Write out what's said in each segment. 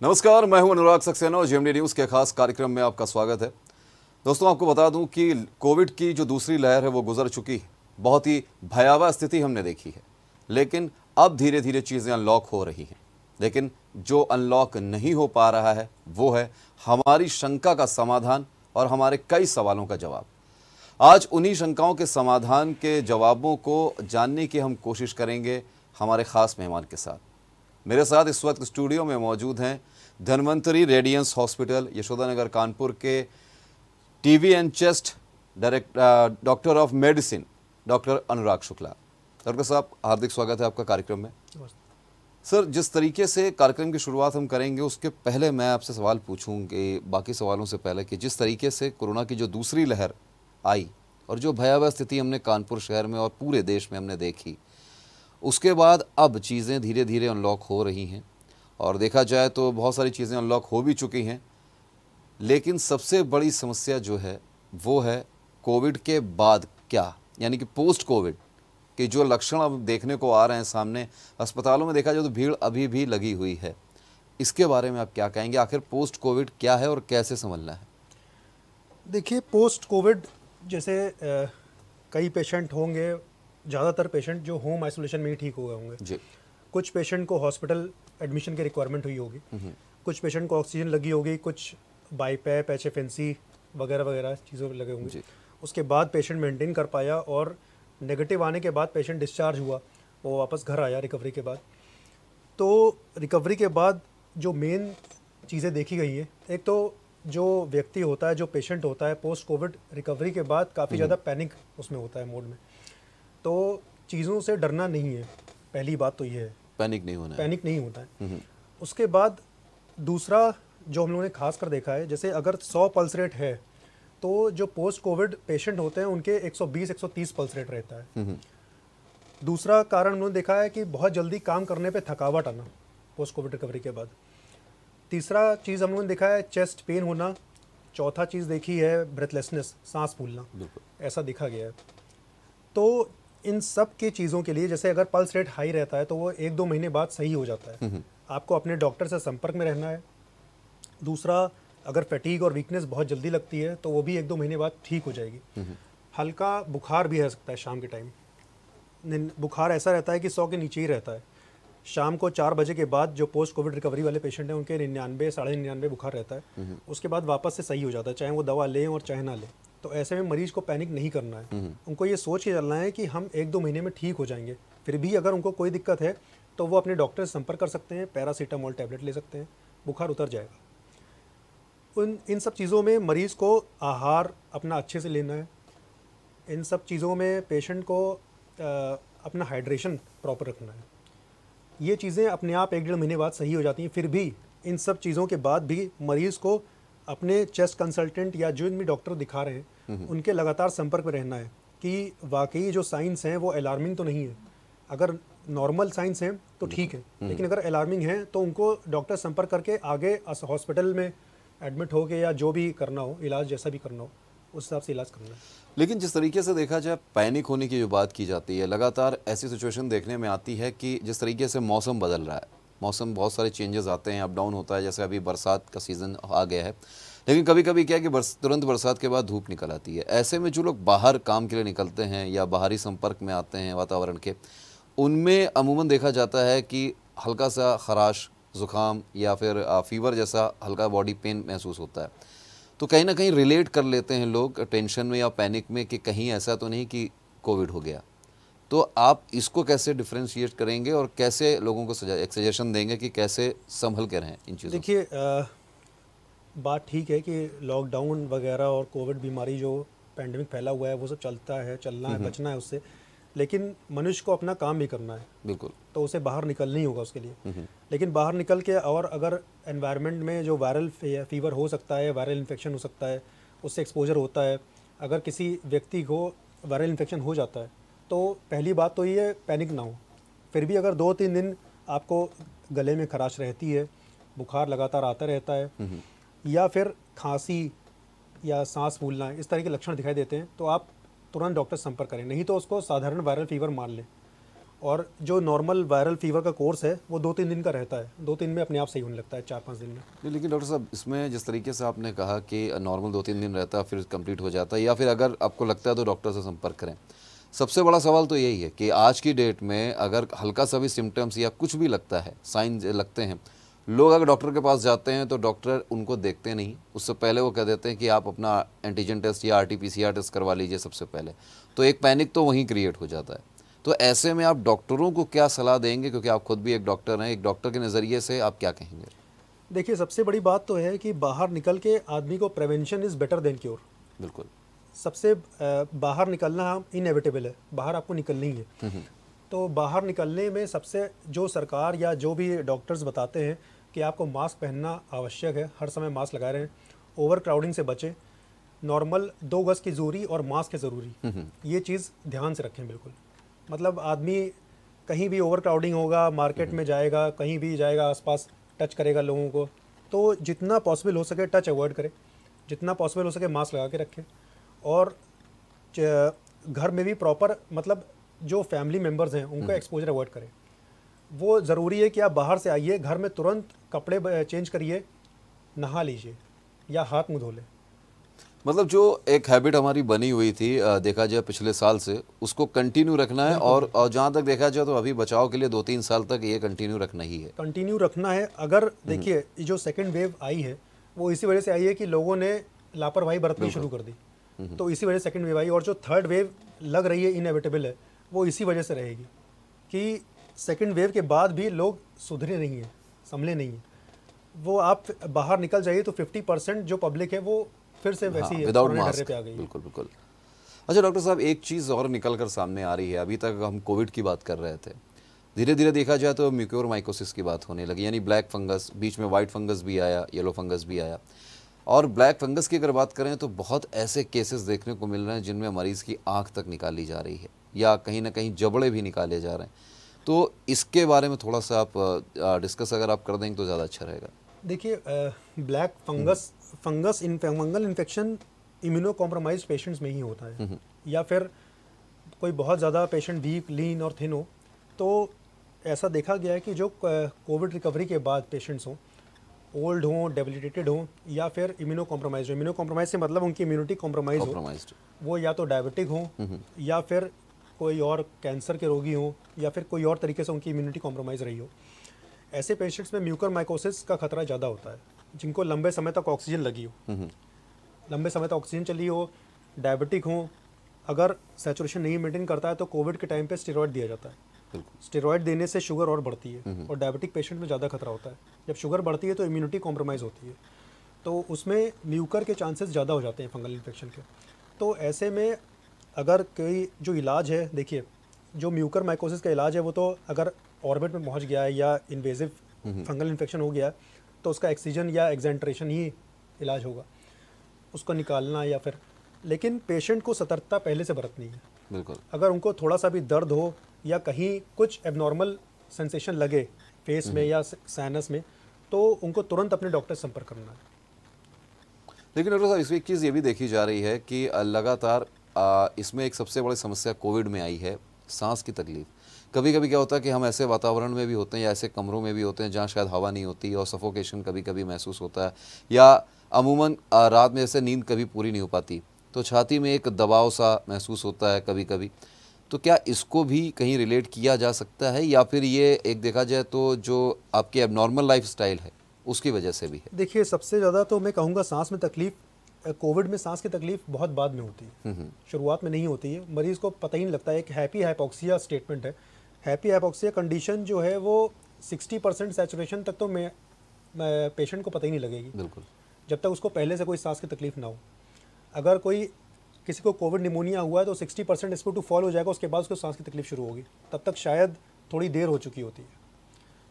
नमस्कार, मैं हूं अनुराग सक्सेना और जीएमडी न्यूज़ के खास कार्यक्रम में आपका स्वागत है। दोस्तों, आपको बता दूं कि कोविड की जो दूसरी लहर है वो गुजर चुकी है। बहुत ही भयावह स्थिति हमने देखी है, लेकिन अब धीरे धीरे चीज़ें अनलॉक हो रही हैं। लेकिन जो अनलॉक नहीं हो पा रहा है वो है हमारी शंका का समाधान और हमारे कई सवालों का जवाब। आज उन्हीं शंकाओं के समाधान के जवाबों को जानने की हम कोशिश करेंगे हमारे ख़ास मेहमान के साथ। मेरे साथ इस वक्त स्टूडियो में मौजूद हैं धन्वंतरी रेडियंस हॉस्पिटल यशोदानगर कानपुर के TV and chest doctor of medicine doctor Anurag Shukla. Doctor साहब, हार्दिक स्वागत है आपका कार्यक्रम में। सर, जिस तरीके से कार्यक्रम की शुरुआत हम करेंगे उसके पहले मैं आपसे सवाल पूछूंगी, बाकी सवालों से पहले, कि जिस तरीके से कोरोना की जो दूसरी लहर आई और जो भयावह स्थिति हमने कानपुर शहर में और पूरे देश में हमने देखी, उसके बाद अब चीज़ें धीरे धीरे अनलॉक हो रही हैं और देखा जाए तो बहुत सारी चीज़ें अनलॉक हो भी चुकी हैं। लेकिन सबसे बड़ी समस्या जो है वो है कोविड के बाद क्या, यानी कि पोस्ट कोविड के जो लक्षण अब देखने को आ रहे हैं सामने। अस्पतालों में देखा जाए तो भीड़ अभी भी लगी हुई है। इसके बारे में आप क्या कहेंगे? आखिर पोस्ट कोविड क्या है और कैसे संभलना है? देखिए, पोस्ट कोविड जैसे कई पेशेंट होंगे, ज़्यादातर पेशेंट जो होम आइसोलेशन में ही ठीक हुए होंगे जी। कुछ पेशेंट को हॉस्पिटल एडमिशन की रिक्वायरमेंट हुई होगी, कुछ पेशेंट को ऑक्सीजन लगी होगी, कुछ बाईपैप, HFNC वगैरह वगैरह चीज़ों पे लगे होंगे। उसके बाद पेशेंट मेंटेन कर पाया और नेगेटिव आने के बाद पेशेंट डिस्चार्ज हुआ, वो वापस घर आया रिकवरी के बाद। तो रिकवरी के बाद जो मेन चीज़ें देखी गई हैं, एक तो जो व्यक्ति होता है, जो पेशेंट होता है, पोस्ट कोविड रिकवरी के बाद काफ़ी ज़्यादा पैनिक उसमें होता है, मोड में। तो चीज़ों से डरना नहीं है, पहली बात तो ये है, पैनिक नहीं होना है। पैनिक नहीं होता है। उसके बाद दूसरा जो हम लोगों ने खास कर देखा है, जैसे अगर 100 पल्स रेट है तो जो पोस्ट कोविड पेशेंट होते हैं उनके 120-130 पल्स रेट रहता है। दूसरा कारण हम लोगों ने देखा है कि बहुत जल्दी काम करने पे थकावट आना पोस्ट कोविड रिकवरी के बाद। तीसरा चीज़ हम लोगों ने देखा है चेस्ट पेन होना। चौथा चीज़ देखी है ब्रेथलेसनेस, सांस फूलना, ऐसा देखा गया है। तो इन सब की चीज़ों के लिए, जैसे अगर पल्स रेट हाई रहता है तो वो 1-2 महीने बाद सही हो जाता है। आपको अपने डॉक्टर से संपर्क में रहना है। दूसरा, अगर फैटीग और वीकनेस बहुत जल्दी लगती है तो वो भी 1-2 महीने बाद ठीक हो जाएगी। हल्का बुखार भी रह सकता है शाम के टाइम। बुखार ऐसा रहता है कि 100 के नीचे ही रहता है। शाम को 4 बजे के बाद जो पोस्ट कोविड रिकवरी वाले पेशेंट हैं उनके 99, 99.5 बुखार रहता है। उसके बाद वापस से सही हो जाता है, चाहे वो दवा लें और चाहे ना लें। तो ऐसे में मरीज को पैनिक नहीं करना है। उनको ये सोच के चलना है कि हम 1-2 महीने में ठीक हो जाएंगे। फिर भी अगर उनको कोई दिक्कत है तो वो अपने डॉक्टर से संपर्क कर सकते हैं, पैरासीटामोल टैबलेट ले सकते हैं, बुखार उतर जाएगा। इन सब चीज़ों में मरीज़ को आहार अपना अच्छे से लेना है। इन सब चीज़ों में पेशेंट को अपना हाइड्रेशन प्रॉपर रखना है। ये चीज़ें अपने आप 1-1.5 महीने बाद सही हो जाती हैं। फिर भी इन सब चीज़ों के बाद भी मरीज़ को अपने चेस्ट कंसल्टेंट या जो भी डॉक्टर दिखा रहे हैं उनके लगातार संपर्क में रहना है कि वाकई जो साइंस हैं वो अलार्मिंग तो नहीं है। अगर नॉर्मल साइंस हैं तो ठीक है, लेकिन अगर अलार्मिंग है तो उनको डॉक्टर संपर्क करके आगे हॉस्पिटल में एडमिट हो के या जो भी करना हो, इलाज जैसा भी करना हो, उस हिसाब से इलाज करना है। लेकिन जिस तरीके से देखा जाए, पैनिक होने की जो बात की जाती है, लगातार ऐसी सिचुएशन देखने में आती है कि जिस तरीके से मौसम बदल रहा है, मौसम बहुत सारे चेंजेस आते हैं, अप डाउन होता है। जैसे अभी बरसात का सीज़न आ गया है, लेकिन कभी कभी क्या है कि तुरंत बरसात के बाद धूप निकल आती है। ऐसे में जो लोग बाहर काम के लिए निकलते हैं या बाहरी संपर्क में आते हैं वातावरण के, उनमें अमूमन देखा जाता है कि हल्का सा खराश, ज़ुकाम या फिर फीवर जैसा हल्का बॉडी पेन महसूस होता है। तो कहीं ना कहीं रिलेट कर लेते हैं लोग टेंशन में या पैनिक में कि कहीं ऐसा तो नहीं कि कोविड हो गया। तो आप इसको कैसे डिफ्रेंशिएट करेंगे और कैसे लोगों को एक सजेशन देंगे कि कैसे संभल के रहें इन चीज़ों? देखिए, बात ठीक है कि लॉकडाउन वगैरह और कोविड बीमारी जो पैंडेमिक फैला हुआ है वो सब चलता है, चलना है, बचना है उससे, लेकिन मनुष्य को अपना काम भी करना है। बिल्कुल। तो उसे बाहर निकलना ही होगा उसके लिए। लेकिन बाहर निकल के और अगर एनवायरनमेंट में जो वायरल फीवर हो सकता है, वायरल इन्फेक्शन हो सकता है, उससे एक्सपोजर होता है, अगर किसी व्यक्ति को वायरल इन्फेक्शन हो जाता है तो पहली बात तो ये पैनिक ना हो। फिर भी अगर 2-3 दिन आपको गले में खराश रहती है, बुखार लगातार आता रहता है, या फिर खांसी या सांस फूलना, इस तरह के लक्षण दिखाई देते हैं, तो आप तुरंत डॉक्टर से संपर्क करें। नहीं तो उसको साधारण वायरल फीवर मान लें और जो नॉर्मल वायरल फीवर का कोर्स है वो 2-3 दिन का रहता है, 2-3 में अपने आप सही होने लगता है, 4-5 दिन में। नहीं, लेकिन डॉक्टर साहब इसमें जिस तरीके से आपने कहा कि नॉर्मल 2-3 दिन रहता है फिर कंप्लीट हो जाता है, या फिर अगर आपको लगता है तो डॉक्टर से संपर्क करें। सबसे बड़ा सवाल तो यही है कि आज की डेट में अगर हल्का सा भी सिम्टम्स या कुछ भी लगता है, साइन लगते हैं, लोग अगर डॉक्टर के पास जाते हैं तो डॉक्टर उनको देखते नहीं, उससे पहले वो कह देते हैं कि आप अपना एंटीजन टेस्ट या RT-PCR टेस्ट करवा लीजिए सबसे पहले। तो एक पैनिक तो वहीं क्रिएट हो जाता है। तो ऐसे में आप डॉक्टरों को क्या सलाह देंगे, क्योंकि आप खुद भी एक डॉक्टर हैं, एक डॉक्टर के नज़रिए से आप क्या कहेंगे? देखिए, सबसे बड़ी बात तो है कि बाहर निकल के आदमी को prevention is better than cure. बिल्कुल। सबसे बाहर निकलना इनएविटेबल है, बाहर आपको निकलना ही है। तो बाहर निकलने में सबसे जो सरकार या जो भी डॉक्टर्स बताते हैं कि आपको मास्क पहनना आवश्यक है, हर समय मास्क लगाए रहें, ओवर क्राउडिंग से बचें, नॉर्मल 2 गज की दूरी और मास्क है ज़रूरी, ये चीज़ ध्यान से रखें बिल्कुल। मतलब आदमी कहीं भी ओवर क्राउडिंग होगा, मार्केट में जाएगा, कहीं भी जाएगा, आसपास टच करेगा लोगों को, तो जितना पॉसिबल हो सके टच अवॉइड करें, जितना पॉसिबल हो सके मास्क लगा के रखें। और घर में भी प्रॉपर, मतलब जो फैमिली मेम्बर्स हैं उनका एक्सपोजर अवॉइड करें। वो ज़रूरी है कि आप बाहर से आइए, घर में तुरंत कपड़े चेंज करिए, नहा लीजिए या हाथ मुंह धो लें। मतलब जो एक हैबिट हमारी बनी हुई थी देखा जाए पिछले साल से, उसको कंटिन्यू रखना है। और जहाँ तक देखा जाए तो अभी बचाव के लिए 2-3 साल तक ये कंटिन्यू रखना ही है। कंटिन्यू रखना है। अगर देखिए जो सेकंड वेव आई है वो इसी वजह से आई है कि लोगों ने लापरवाही बरतनी शुरू कर दी, तो इसी वजह से सेकंड वेव आई। और जो थर्ड वेव लग रही है इनएविटेबल है, वो इसी वजह से रहेगी कि सेकंड वेव के बाद भी लोग सुधरे नहीं हैं, संभले नहीं हैं। वो आप बाहर निकल जाइए तो 50% जो पब्लिक है वो फिर से वैसी है, विदाउट पुराने ढर्रे मास्क। पे आ गई है। बिल्कुल बिल्कुल। अच्छा डॉक्टर साहब, एक चीज़ और निकल कर सामने आ रही है। अभी तक हम कोविड की बात कर रहे थे, धीरे धीरे देखा जाए तो म्यूकोरमाइकोसिस की बात होने लगी, यानी ब्लैक फंगस, बीच में वाइट फंगस भी आया, येलो फंगस भी आया। और ब्लैक फंगस की अगर बात करें तो बहुत ऐसे केसेस देखने को मिल रहे हैं जिनमें मरीज़ की आंख तक निकाली जा रही है या कहीं ना कहीं जबड़े भी निकाले जा रहे हैं। तो इसके बारे में थोड़ा सा आप डिस्कस अगर आप कर देंगे तो ज़्यादा अच्छा रहेगा। देखिए, black fungus fungal infection immuno compromise patients में ही होता है, या फिर कोई बहुत ज़्यादा पेशेंट वीक, लीन और थिन हो। तो ऐसा देखा गया है कि जो कोविड रिकवरी के बाद पेशेंट्स हों, ओल्ड हों, डेबिलिटेटेड हों, या फिर इम्यूनो कॉम्प्रोमाइज हो। इम्यूनो कॉम्प्रोमाइज से मतलब उनकी इम्यूनिटी कॉम्प्रोमाइज हो, वो या तो डायबिटिक हों या फिर कोई और कैंसर के रोगी हों, या फिर कोई और तरीके से उनकी इम्यूनिटी कॉम्प्रोमाइज़ रही हो। ऐसे पेशेंट्स में म्यूकोरमाइकोसिस का खतरा ज़्यादा होता है, जिनको लंबे समय तक ऑक्सीजन लगी हो, लंबे समय तक ऑक्सीजन चली हो, डायबिटिक हो। अगर सैचुरेशन नहीं मेंटेन करता है तो कोविड के टाइम पे स्टेरॉयड दिया जाता है। स्टेरॉयड देने से शुगर और बढ़ती है, और डायबिटिक पेशेंट में ज़्यादा खतरा होता है। जब शुगर बढ़ती है तो इम्यूनिटी कॉम्प्रोमाइज़ होती है, तो उसमें म्यूकर के चांसेस ज़्यादा हो जाते हैं फंगल इन्फेक्शन के। तो ऐसे में अगर कोई जो इलाज है, देखिए जो म्यूकोरमाइकोसिस का इलाज है वो तो अगर ऑर्बिट में पहुंच गया है या इन्वेजिव फंगल इन्फेक्शन हो गया है तो उसका एक्सीजन या एक्सेंट्रेशन ही इलाज होगा, उसको निकालना या फिर। लेकिन पेशेंट को सतर्कता पहले से बरतनी है। बिल्कुल। अगर उनको थोड़ा सा भी दर्द हो या कहीं कुछ एबनॉर्मल सेंसेशन लगे फेस में या साइनस में, तो उनको तुरंत अपने डॉक्टर से संपर्क करना है। लेकिन डॉक्टर साहब, इसमें एक चीज़ ये भी देखी जा रही है कि लगातार इसमें एक सबसे बड़ी समस्या कोविड में आई है, सांस की तकलीफ। कभी कभी क्या होता है कि हम ऐसे वातावरण में भी होते हैं या ऐसे कमरों में भी होते हैं जहाँ शायद हवा नहीं होती और सफोकेशन कभी कभी महसूस होता है, या अमूमन रात में जैसे नींद कभी पूरी नहीं हो पाती तो छाती में एक दबाव सा महसूस होता है कभी कभी। तो क्या इसको भी कहीं रिलेट किया जा सकता है, या फिर ये एक देखा जाए तो जो आपकी एबनॉर्मल लाइफस्टाइल है उसकी वजह से भी है? देखिए, सबसे ज़्यादा तो मैं कहूँगा सांस में तकलीफ, कोविड में सांस की तकलीफ बहुत बाद में होती है, शुरुआत में नहीं होती है। मरीज़ को पता ही नहीं लगता है। एक हैप्पी हाइपोक्सिया स्टेटमेंट है। हैप्पी हाइपोक्सिया कंडीशन जो है वो 60% सैचुरेशन तक तो पेशेंट को पता ही नहीं लगेगी, बिल्कुल, जब तक उसको पहले से कोई सांस की तकलीफ ना हो। अगर किसी को कोविड निमोनिया हुआ है तो 60% SpO2 फॉल हो जाएगा, उसके बाद उसको सांस की तकलीफ शुरू होगी, तब तक शायद थोड़ी देर हो चुकी होती है।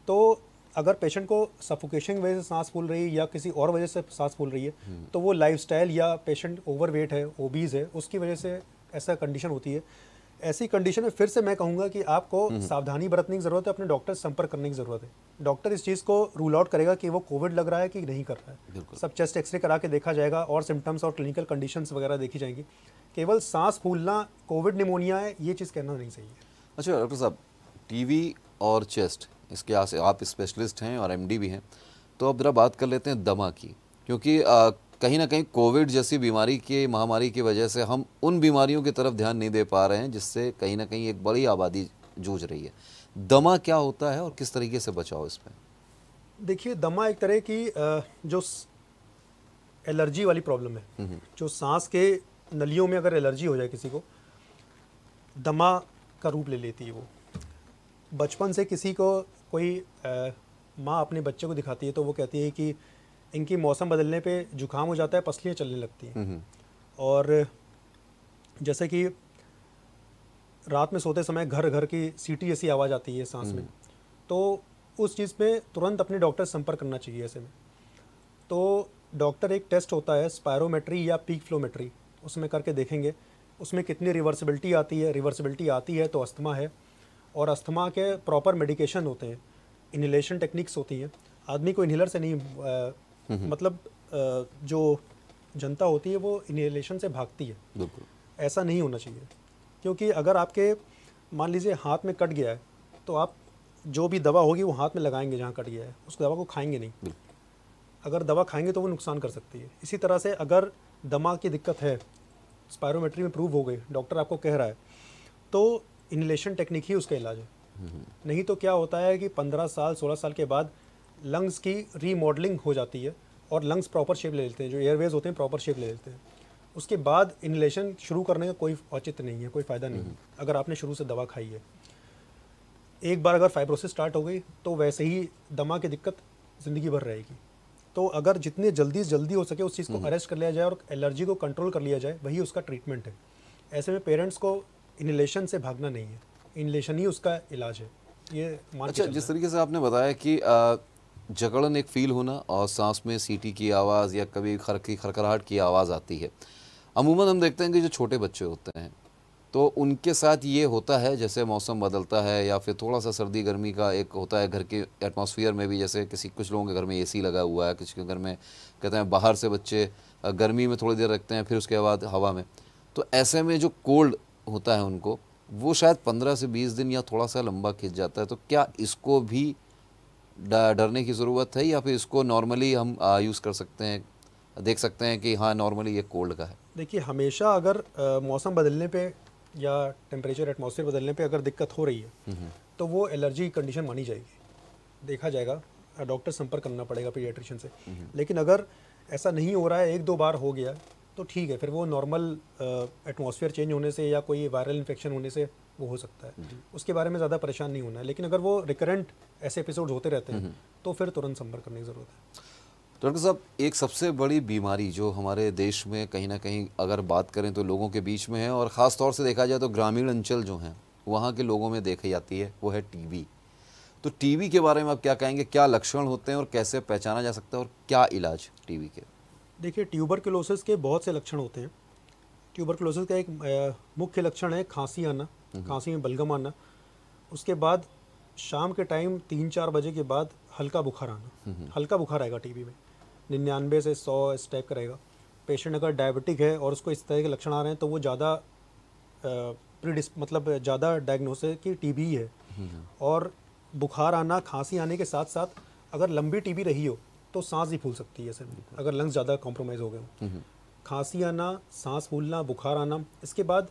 तो अगर पेशेंट को सफोकेशन की वजह से सांस फूल रही है या किसी और वजह से सांस फूल रही है, तो वो लाइफस्टाइल या पेशेंट ओवरवेट है, ओबीज है, उसकी वजह से ऐसा कंडीशन होती है। ऐसी कंडीशन में फिर से मैं कहूँगा कि आपको सावधानी बरतने की ज़रूरत है, अपने डॉक्टर से संपर्क करने की ज़रूरत है। डॉक्टर इस चीज़ को रूल आउट करेगा कि वो कोविड लग रहा है कि नहीं कर रहा है। सब चेस्ट एक्सरे करा के देखा जाएगा और सिम्टम्स और क्लिनिकल कंडीशंस वगैरह देखी जाएंगी। केवल सांस फूलना कोविड निमोनिया है ये चीज़ कहना नहीं सही है। अच्छा डॉक्टर साहब, टीवी और चेस्ट, इसके आप स्पेशलिस्ट हैं और एमडी भी हैं, तो अब जरा बात कर लेते हैं दमा की, क्योंकि कहीं ना कहीं कोविड जैसी बीमारी की महामारी की वजह से हम उन बीमारियों की तरफ ध्यान नहीं दे पा रहे हैं जिससे कहीं ना कहीं एक बड़ी आबादी जूझ रही है। दमा क्या होता है और किस तरीके से बचाओ इसमें? देखिए, दमा एक तरह की जो एलर्जी वाली प्रॉब्लम है, जो सांस के नलियों में अगर एलर्जी हो जाए किसी को, दमा का रूप ले लेती है वो। बचपन से किसी को कोई माँ अपने बच्चे को दिखाती है तो वो कहती है कि इनकी मौसम बदलने पे जुकाम हो जाता है, पसलियाँ चलने लगती हैं। और जैसे कि रात में सोते समय घर घर की सीटी जैसी आवाज़ आती है सांस में, तो उस चीज़ पे तुरंत अपने डॉक्टर से संपर्क करना चाहिए। ऐसे में तो डॉक्टर एक टेस्ट होता है स्पायरोमेट्री या पीक फ्लोमेट्री, उसमें करके देखेंगे उसमें कितनी रिवर्सिबिलिटी आती है। रिवर्सिबिलिटी आती है तो अस्थमा है, और अस्थमा के प्रॉपर मेडिकेशन होते हैं, इनहेलेशन टेक्निक्स होती हैं। आदमी को इनहेलर से नहीं मतलब जो जनता होती है वो इनहेलेशन से भागती है। बिल्कुल ऐसा नहीं होना चाहिए, क्योंकि अगर आपके मान लीजिए हाथ में कट गया है तो आप जो भी दवा होगी वो हाथ में लगाएंगे जहाँ कट गया है, उस दवा को खाएंगे नहीं। अगर दवा खाएंगे तो वो नुकसान कर सकती है। इसी तरह से अगर दमा की दिक्कत है, स्पायरोमेट्री में प्रूव हो गई, डॉक्टर आपको कह रहा है, तो इनहेलेशन टेक्निक ही उसका इलाज है। नहीं तो क्या होता है कि 15 साल 16 साल के बाद लंग्स की रीमॉडलिंग हो जाती है और लंग्स प्रॉपर शेप ले लेते हैं, जो एयरवेज होते हैं प्रॉपर शेप ले लेते हैं। उसके बाद इनहेलेशन शुरू करने का कोई औचित्य नहीं है, कोई फ़ायदा नहीं है अगर आपने शुरू से दवा खाई है। एक बार अगर फाइब्रोसिस स्टार्ट हो गई तो वैसे ही दमा की दिक्कत ज़िंदगी भर रहेगी। तो अगर जितने जल्दी से जल्दी हो सके उस चीज़ को अरेस्ट कर लिया जाए और एलर्जी को कंट्रोल कर लिया जाए, वही उसका ट्रीटमेंट है। ऐसे में पेरेंट्स को इनहेलेशन से भागना नहीं है, इनहेलेशन ही उसका इलाज है, ये मान के अच्छा, जिस तरीके से आपने बताया कि जकड़न एक फील होना और सांस में सीटी की आवाज़ या कभी खरखराहट की आवाज़ आती है, अमूमन हम देखते हैं कि जो छोटे बच्चे होते हैं तो उनके साथ ये होता है, जैसे मौसम बदलता है या फिर थोड़ा सा सर्दी गर्मी का एक होता है घर के एटमॉस्फेयर में भी, जैसे कुछ लोगों के घर में एसी लगा हुआ है, कुछ के घर में कहते हैं बाहर से बच्चे गर्मी में थोड़ी देर रखते हैं फिर उसके बाद हवा में, तो ऐसे में जो कोल्ड होता है उनको वो शायद 15 से 20 दिन या थोड़ा सा लंबा खिंच जाता है। तो क्या इसको भी डरने की ज़रूरत है या फिर इसको नॉर्मली हम यूज़ कर सकते हैं, देख सकते हैं कि हाँ नॉर्मली ये कोल्ड का है? देखिए, हमेशा अगर मौसम बदलने पे या टेम्परेचर एटमॉस्फेयर बदलने पे अगर दिक्कत हो रही है तो वो एलर्जी कंडीशन मानी जाएगी, देखा जाएगा, डॉक्टर संपर्क करना पड़ेगा पीडियाट्रिशियन से। लेकिन अगर ऐसा नहीं हो रहा है, एक दो बार हो गया तो ठीक है, फिर वो नॉर्मल एटमॉस्फेयर चेंज होने से या कोई वायरल इन्फेक्शन होने से वो हो सकता है, उसके बारे में ज़्यादा परेशान नहीं होना है। लेकिन अगर वो रिकरेंट ऐसे एपिसोड होते रहते हैं तो फिर तुरंत संपर्क करने की ज़रूरत है। डॉक्टर साहब, एक सबसे बड़ी बीमारी जो हमारे देश में कहीं ना कहीं अगर बात करें तो लोगों के बीच में है, और ख़ास तौर से देखा जाए तो ग्रामीण अंचल जो हैं वहाँ के लोगों में देखी जाती है, वो है टीबी। तो टीबी के बारे में आप क्या कहेंगे, क्या लक्षण होते हैं और कैसे पहचाना जा सकता है और क्या इलाज टीबी के? देखिए, ट्यूबरकुलोसिस के बहुत से लक्षण होते हैं। ट्यूबरकुलोसिस का एक मुख्य लक्षण है खांसी आना, खांसी में बलगम आना। उसके बाद शाम के टाइम 3-4 बजे के बाद हल्का बुखार आना। हल्का बुखार आएगा टीबी में, 99 से 100 इस टाइप का रहेगा। पेशेंट अगर डायबिटिक है और उसको इस तरह के लक्षण आ रहे हैं तो वो ज़्यादा मतलब ज़्यादा डायग्नोसिस की टीबी है। और बुखार आना, खांसी आने के साथ साथ अगर लंबी टीबी रही हो तो सांस भी फूल सकती है ऐसे में, अगर लंग्स ज़्यादा कॉम्प्रोमाइज़ हो गए हो। खांसी आना, सांस फूलना, बुखार आना, इसके बाद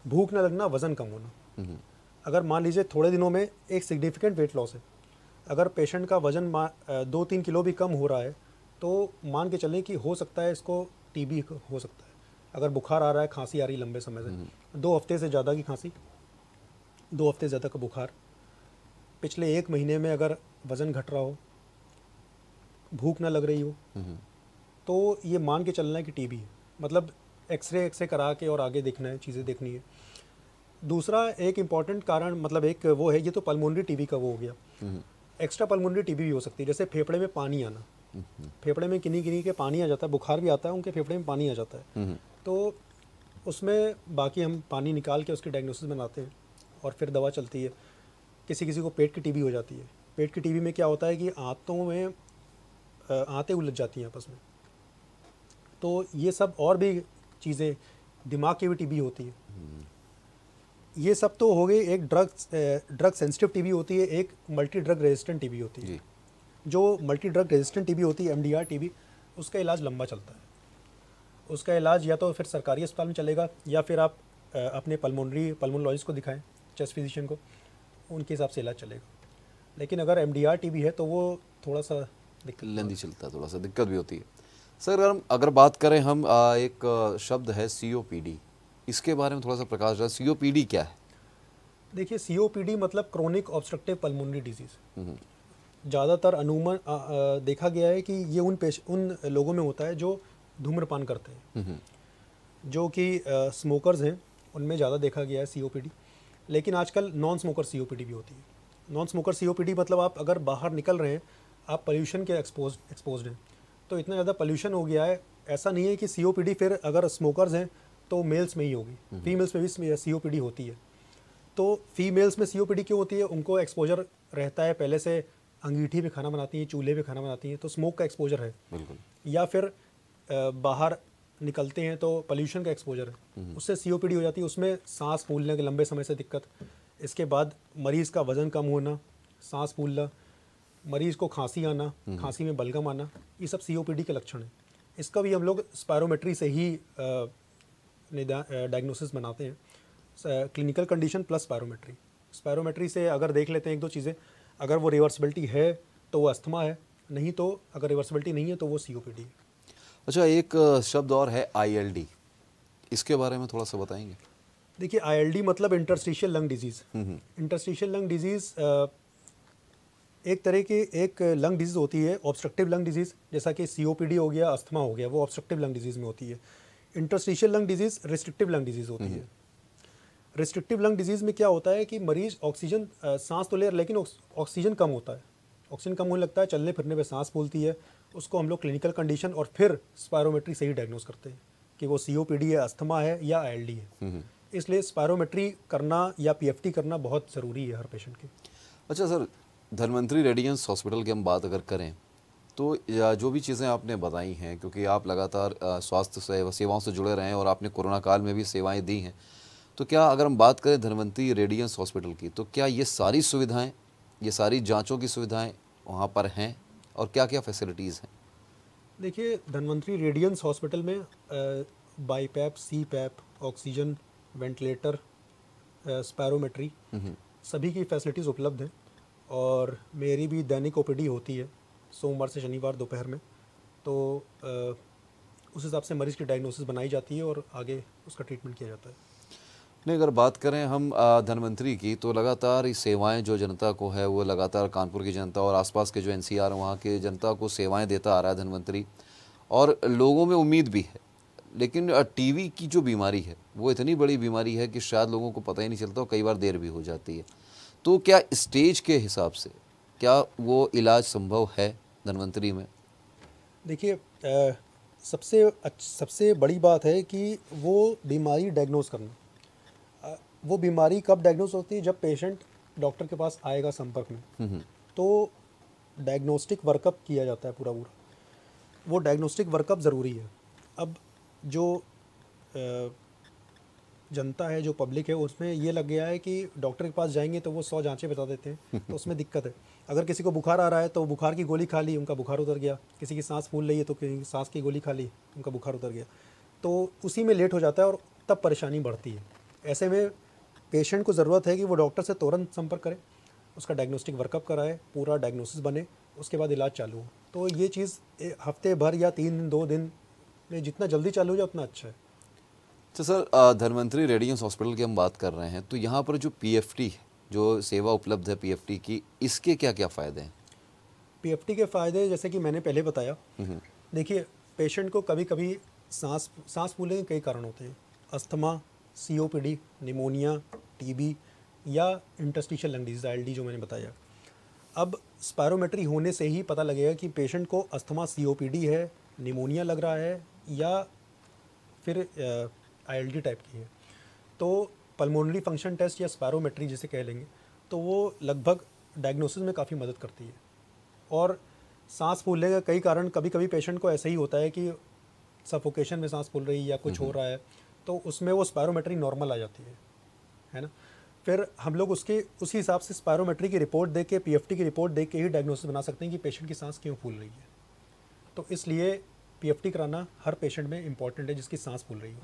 भूख न लगना, वज़न कम होना। अगर मान लीजिए थोड़े दिनों में एक सिग्निफिकेंट वेट लॉस है, अगर पेशेंट का वज़न 2-3 किलो भी कम हो रहा है तो मान के चलें कि हो सकता है इसको टीबी हो सकता है। अगर बुखार आ रहा है, खांसी आ रही लंबे समय से, 2 हफ्ते से ज़्यादा की खांसी, 2 हफ्ते ज़्यादा का बुखार, पिछले 1 महीने में अगर वज़न घट रहा हो, भूख ना लग रही हो, तो ये मान के चलना है कि टीबी है। मतलब एक्सरे करा के और आगे देखना है, चीज़ें देखनी है। दूसरा एक इम्पॉर्टेंट कारण, मतलब एक वो है, ये तो पल्मोनरी टीबी का वो हो गया। एक्स्ट्रा पल्मोनरी टीबी भी हो सकती है, जैसे फेफड़े में पानी आना। फेफड़े में किन्हीं के पानी आ जाता है, बुखार भी आता है, उनके फेफड़े में पानी आ जाता है। तो उसमें बाकी हम पानी निकाल के उसकी डायग्नोसिस बनाते हैं और फिर दवा चलती है। किसी को पेट की टीबी हो जाती है। पेट की टीबी में क्या होता है कि आंतों में आंतें उलझ जाती हैं आपस में। तो ये सब और भी चीज़ें, दिमाग की भी टीबी होती है। ये सब तो हो गई, एक ड्रग सेंसिटिव टीबी होती है, एक मल्टी ड्रग रेजिस्टेंट टीबी होती है। जी। जो मल्टी ड्रग रेजिस्टेंट टीबी होती है, एमडीआर टीबी, उसका इलाज लंबा चलता है। उसका इलाज या तो फिर सरकारी अस्पताल में चलेगा, या फिर आप अपने पल्मोनोलॉजिस्ट को दिखाएं, चेस्ट फिजिशियन को, उनके हिसाब से इलाज चलेगा। लेकिन अगर एमडीआर टीबी है तो वो थोड़ा सा लेंदी चलता है, थोड़ा सा दिक्कत भी होती है। सर अगर बात करें हम एक शब्द है सीओपीडी, इसके बारे में थोड़ा सा प्रकाश डालें। सीओपीडी क्या है? देखिए, सीओपीडी मतलब क्रोनिक ऑब्स्ट्रक्टिव पल्मोनरी डिजीज़। ज़्यादातर देखा गया है कि ये उन लोगों में होता है जो धूम्रपान करते हैं, जो कि स्मोकर्स हैं, उनमें ज़्यादा देखा गया है सीओपीडी। लेकिन आजकल नॉन स्मोकर सीओपीडी भी होती है। नॉन स्मोकर सीओपीडी मतलब आप अगर बाहर निकल रहे हैं, आप पोल्यूशन के एक्सपोज्ड हैं, तो इतना ज़्यादा पोल्यूशन हो गया है। ऐसा नहीं है कि सीओपीडी फिर अगर स्मोकर्स हैं तो मेल्स में ही होगी, फीमेल्स में भी सीओपीडी होती है। तो फीमेल्स में सीओपीडी क्यों होती है? उनको एक्सपोजर रहता है, पहले से अंगीठी पे खाना बनाती हैं, चूल्हे पे खाना बनाती हैं, तो स्मोक का एक्सपोजर है। बिल्कुल। या फिर बाहर निकलते हैं तो पोल्यूशन का एक्सपोजर है, उससे सीओपीडी हो जाती है। उसमें सांस फूलने के लंबे समय से दिक्कत, इसके बाद मरीज़ का वज़न कम होना, सांस फूलना, मरीज़ को खांसी आना, खांसी में बलगम आना, ये सब सीओपीडी के लक्षण हैं। इसका भी हम लोग स्पायरोमेट्री से ही डायग्नोसिस बनाते हैं, clinical condition plus spirometry. Spirometry से अगर देख लेते हैं एक दो चीज़ें, अगर वो रिवर्सिबिलिटी है तो वो अस्थमा है, नहीं तो अगर रिवर्सिबिलिटी नहीं है तो वो सीओपीडी है। अच्छा, एक शब्द और है आईएलडी, इसके बारे में थोड़ा सा बताएंगे? देखिए, आईएलडी मतलब interstitial lung disease. Interstitial lung disease एक तरह की एक लंग डिजीज़ होती है, ऑब्स्ट्रक्टिव लंग डिजीज़, जैसा कि सीओपीडी हो गया, अस्थमा हो गया, वो ऑब्स्ट्रक्टिव लंग डिजीज़ में होती है। Interstitial lung disease restrictive lung disease होती है। रिस्ट्रिक्टिव लंग डिजीज़ में क्या होता है कि मरीज़ ऑक्सीजन सांस तो ले, लेकिन ऑक्सीजन कम होता है, ऑक्सीजन कम होने लगता है, चलने फिरने पे सांस फूलती है। उसको हम लोग क्लिनिकल कंडीशन और फिर स्पायरोमेट्री से ही डायग्नोस करते हैं कि वो सीओपीडी है, अस्थमा है या आईएलडी है। इसलिए स्पायरोमेट्री करना या पीएफटी करना बहुत ज़रूरी है हर पेशेंट के। अच्छा सर, धन्वंतरी रेडियंस हॉस्पिटल की हम बात अगर करें तो जो भी चीज़ें आपने बताई हैं, क्योंकि आप लगातार स्वास्थ्य सेवाओं से जुड़े रहे हैं और आपने कोरोना काल में भी सेवाएं दी हैं, तो क्या अगर हम बात करें धन्वंतरी रेडियंस हॉस्पिटल की, तो क्या ये सारी सुविधाएं, ये सारी जांचों की सुविधाएं वहाँ पर हैं और क्या क्या फैसिलिटीज़ हैं? देखिए, धन्वंतरी रेडियंस हॉस्पिटल में BiPAP, CPAP, oxygen, ventilator, spirometry, सभी की फैसिलिटीज़ उपलब्ध हैं। और मेरी भी दैनिक ओपीडी होती है सोमवार से शनिवार दोपहर में, तो उस हिसाब से मरीज़ की डायग्नोसिस बनाई जाती है और आगे उसका ट्रीटमेंट किया जाता है। नहीं, अगर बात करें हम धन्वंतरी की, तो लगातार ये सेवाएं जो जनता को है, वो लगातार कानपुर की जनता और आसपास के जो एनसीआर वहाँ के जनता को सेवाएं देता आ रहा है धन्वंतरी, और लोगों में उम्मीद भी है। लेकिन टीबी की जो बीमारी है वो इतनी बड़ी बीमारी है कि शायद लोगों को पता ही नहीं चलता और कई बार देर भी हो जाती है। तो क्या स्टेज के हिसाब से क्या वो इलाज संभव है धन्वंतरी में? देखिए, सबसे बड़ी बात है कि वो बीमारी डायग्नोस करना। वो बीमारी कब डायग्नोस होती है? जब पेशेंट डॉक्टर के पास आएगा संपर्क में, तो डायग्नोस्टिक वर्कअप किया जाता है पूरा। वो डायग्नोस्टिक वर्कअप ज़रूरी है। अब जो जनता है, जो पब्लिक है, उसमें ये लग गया है कि डॉक्टर के पास जाएंगे तो वो 100 जांचें बता देते हैं, तो उसमें दिक्कत है। अगर किसी को बुखार आ रहा है तो बुखार की गोली खा ली, उनका बुखार उतर गया। किसी की सांस फूल रही है तो किसी सांस की गोली खा ली, उनका बुखार उतर गया। तो उसी में लेट हो जाता है और तब परेशानी बढ़ती है। ऐसे में पेशेंट को ज़रूरत है कि वो डॉक्टर से तुरंत संपर्क करे, उसका डायग्नोस्टिक वर्कअप कराए, पूरा डायग्नोसिस बने, उसके बाद इलाज चालू हो। तो ये चीज़ हफ्ते भर या 3 दिन 2 दिन में जितना जल्दी चालू हो जाए उतना अच्छा है। तो सर, धन्वंतरी रेडियंस हॉस्पिटल की हम बात कर रहे हैं, तो यहाँ पर जो पीएफटी है, जो सेवा उपलब्ध है पीएफटी की, इसके क्या क्या फ़ायदे हैं? पीएफटी के फ़ायदे जैसे कि मैंने पहले बताया। देखिए, पेशेंट को कभी कभी सांस फूलने के कई कारण होते हैं, अस्थमा, सीओपीडी, निमोनिया, टीबी या इंटरस्टिशियल लंग डिजीज़ आईएलडी जो मैंने बताया। अब स्पायरोमेट्री होने से ही पता लगेगा कि पेशेंट को अस्थमा, सीओपीडी है, निमोनिया लग रहा है या फिर आईएलडी टाइप की है। तो पल्मोनरी फंक्शन टेस्ट या स्पायरोमेट्री जिसे कह लेंगे, तो वो लगभग डायग्नोसिस में काफ़ी मदद करती है। और सांस फूलने का कई कारण, कभी कभी पेशेंट को ऐसा ही होता है कि सफोकेशन में सांस फूल रही है या कुछ हो रहा है, तो उसमें वो स्पायरोमेट्री नॉर्मल आ जाती है ना। फिर हम लोग उसी हिसाब से स्पायरोमेट्री की रिपोर्ट देख के, पीएफटी की रिपोर्ट देख के ही डायग्नोसिस बना सकते हैं कि पेशेंट की सांस क्यों फूल रही है। तो इसलिए पीएफटी कराना हर पेशेंट में इम्पॉर्टेंट है जिसकी सांस फूल रही हो।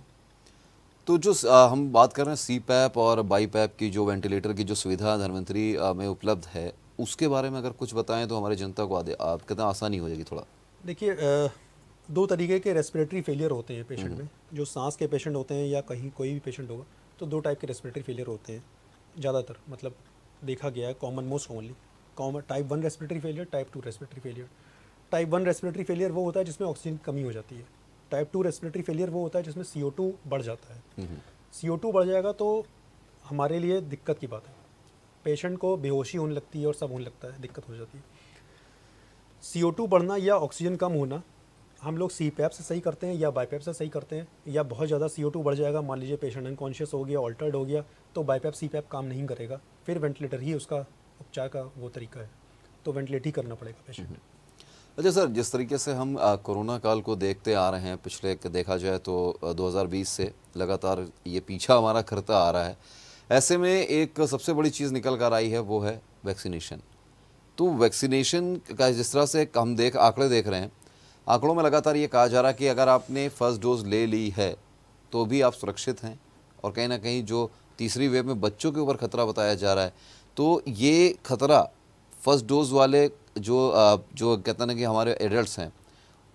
तो जो हम बात कर रहे हैं सीपैप और बाईपैप की, जो वेंटिलेटर की जो सुविधा धन्वंतरी में उपलब्ध है, उसके बारे में अगर कुछ बताएं तो हमारी जनता को कितना आसानी हो जाएगी थोड़ा। देखिए, दो तरीके के रेस्पिरेटरी फेलियर होते हैं पेशेंट में। जो सांस के पेशेंट होते हैं या कहीं कोई भी पेशेंट होगा, तो दो टाइप के रेस्पिरेटरी फेलियर होते हैं ज़्यादातर, मतलब देखा गया है most common type 1 respiratory failure, type 2 respiratory failure. Type 1 respiratory failure वो होता है जिसमें ऑक्सीजन की कमी हो जाती है। टाइप 2 रेस्पिरेटरी फेलियर वो होता है जिसमें CO2 बढ़ जाता है। CO2 बढ़ जाएगा तो हमारे लिए दिक्कत की बात है, पेशेंट को बेहोशी होने लगती है और सब होने लगता है, दिक्कत हो जाती है। CO2 बढ़ना या ऑक्सीजन कम होना हम लोग सीपैप से सही करते हैं या बाईपैप से सही करते हैं, या बहुत ज़्यादा CO2 बढ़ जाएगा, मान लीजिए पेशेंट अनकॉन्शियस हो गया, ऑल्टर्ड हो गया, तो बाईपैप सीपैप काम नहीं करेगा, फिर वेंटिलेटर ही उसका उपचार का वो तरीका है, तो वेंटिलेट ही करना पड़ेगा पेशेंट। अच्छा सर, जिस तरीके से हम कोरोना काल को देखते आ रहे हैं, पिछले देखा जाए तो 2020 से लगातार ये पीछा हमारा करता आ रहा है, ऐसे में एक सबसे बड़ी चीज़ निकल कर आई है वो है वैक्सीनेशन। तो वैक्सीनेशन का जिस तरह से हम आंकड़े देख रहे हैं, आंकड़ों में लगातार ये कहा जा रहा है कि अगर आपने फर्स्ट डोज ले ली है तो भी आप सुरक्षित हैं, और कहीं ना कहीं जो तीसरी वेव में बच्चों के ऊपर खतरा बताया जा रहा है, तो ये खतरा फर्स्ट डोज वाले जो कहते हैं ना कि हमारे एडल्ट्स हैं,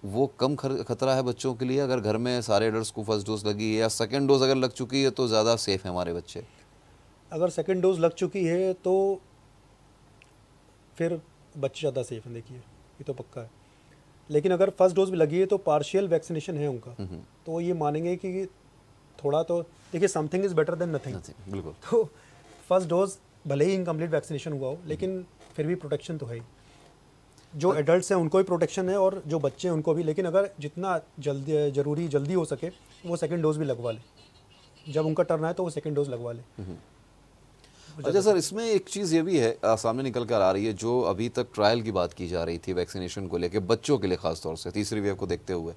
वो कम खतरा है बच्चों के लिए अगर घर में सारे एडल्ट्स को फर्स्ट डोज लगी है, या सेकेंड डोज अगर लग चुकी है तो ज़्यादा सेफ है हमारे बच्चे? अगर सेकेंड डोज लग चुकी है तो फिर बच्चे ज़्यादा सेफ हैं, देखिए ये तो पक्का है। लेकिन अगर फर्स्ट डोज भी लगी है तो पार्शियल वैक्सीनेशन है उनका, तो ये मानेंगे कि थोड़ा तो, देखिए something is better than nothing. बिल्कुल। तो फर्स्ट डोज भले ही इनकम्प्लीट वैक्सीनेशन हुआ हो, लेकिन फिर भी प्रोटेक्शन तो है ही। जो एडल्ट्स हैं उनको भी प्रोटेक्शन है और जो बच्चे हैं उनको भी, लेकिन अगर जितना जल्दी हो सके वो सेकेंड डोज भी लगवा ले, जब उनका टर्न आए तो वो सेकेंड डोज लगवा ले। अच्छा सर, इसमें एक चीज़ ये भी है सामने निकल कर आ रही है, जो अभी तक ट्रायल की बात की जा रही थी वैक्सीनेशन को लेकर, बच्चों के लिए खास तौर से तीसरी वेव को देखते हुए,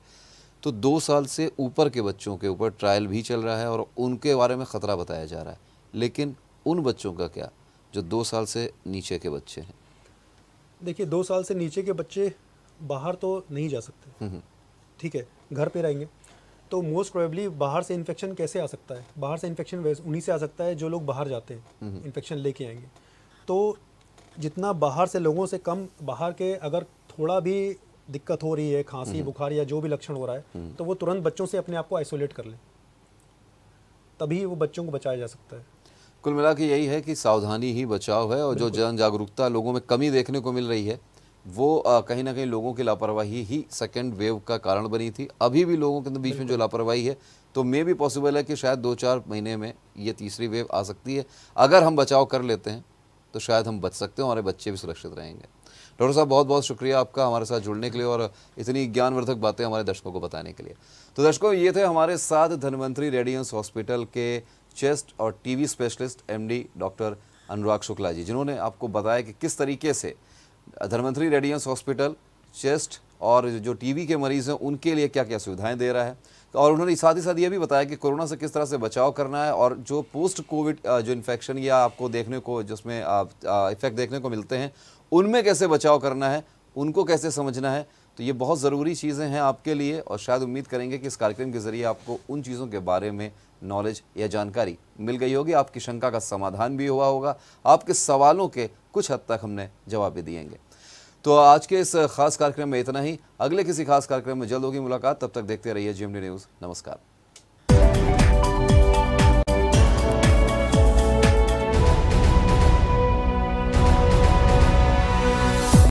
तो 2 साल से ऊपर के बच्चों के ऊपर ट्रायल भी चल रहा है और उनके बारे में ख़तरा बताया जा रहा है। लेकिन उन बच्चों का क्या जो 2 साल से नीचे के बच्चे हैं? देखिए 2 साल से नीचे के बच्चे बाहर तो नहीं जा सकते, ठीक है, घर पे रहेंगे, तो मोस्ट प्रोबेबली बाहर से इन्फेक्शन कैसे आ सकता है? बाहर से इन्फेक्शन उन्हीं से आ सकता है जो लोग बाहर जाते हैं, इन्फेक्शन लेके आएंगे। तो जितना बाहर से लोगों से कम, बाहर के अगर थोड़ा भी दिक्कत हो रही है, खांसी बुखार या जो भी लक्षण हो रहा है, तो वो तुरंत बच्चों से अपने आप को आइसोलेट कर ले, तभी वो बच्चों को बचाया जा सकता है। कुल मिला के यही है कि सावधानी ही बचाव है, और जो जन जागरूकता लोगों में कमी देखने को मिल रही है वो कहीं ना कहीं लोगों की लापरवाही ही सेकेंड वेव का कारण बनी थी। अभी भी लोगों के बीच में जो लापरवाही है, तो मे भी पॉसिबल है कि शायद 2-4 महीने में ये तीसरी वेव आ सकती है। अगर हम बचाव कर लेते हैं तो शायद हम बच सकते हैं, हमारे बच्चे भी सुरक्षित रहेंगे। डॉक्टर साहब, बहुत बहुत शुक्रिया आपका हमारे साथ जुड़ने के लिए और इतनी ज्ञानवर्धक बातें हमारे दर्शकों को बताने के लिए। तो दर्शकों, ये थे हमारे साथ धन्वंतरी रेडियंस हॉस्पिटल के चेस्ट और टीबी स्पेशलिस्ट MD डॉक्टर अनुराग शुक्ला जी, जिन्होंने आपको बताया कि किस तरीके से धन्वंतरी रेडियंस हॉस्पिटल चेस्ट और जो टीबी के मरीज़ हैं उनके लिए क्या क्या सुविधाएं दे रहा है, और उन्होंने साथ ही साथ ये भी बताया कि कोरोना से किस तरह से बचाव करना है, और जो पोस्ट कोविड जो इन्फेक्शन या आपको देखने को जिसमें इफेक्ट देखने को मिलते हैं उनमें कैसे बचाव करना है, उनको कैसे समझना है। तो ये बहुत ज़रूरी चीज़ें हैं आपके लिए, और शायद उम्मीद करेंगे कि इस कार्यक्रम के ज़रिए आपको उन चीज़ों के बारे में नॉलेज या जानकारी मिल गई होगी, आपकी शंका का समाधान भी हुआ होगा, आपके सवालों के कुछ हद तक हमने जवाब भी दिएंगे। तो आज के इस खास कार्यक्रम में इतना ही। अगले किसी खास कार्यक्रम में जल्द होगी मुलाकात, तब तक देखते रहिए GMD न्यूज़। नमस्कार।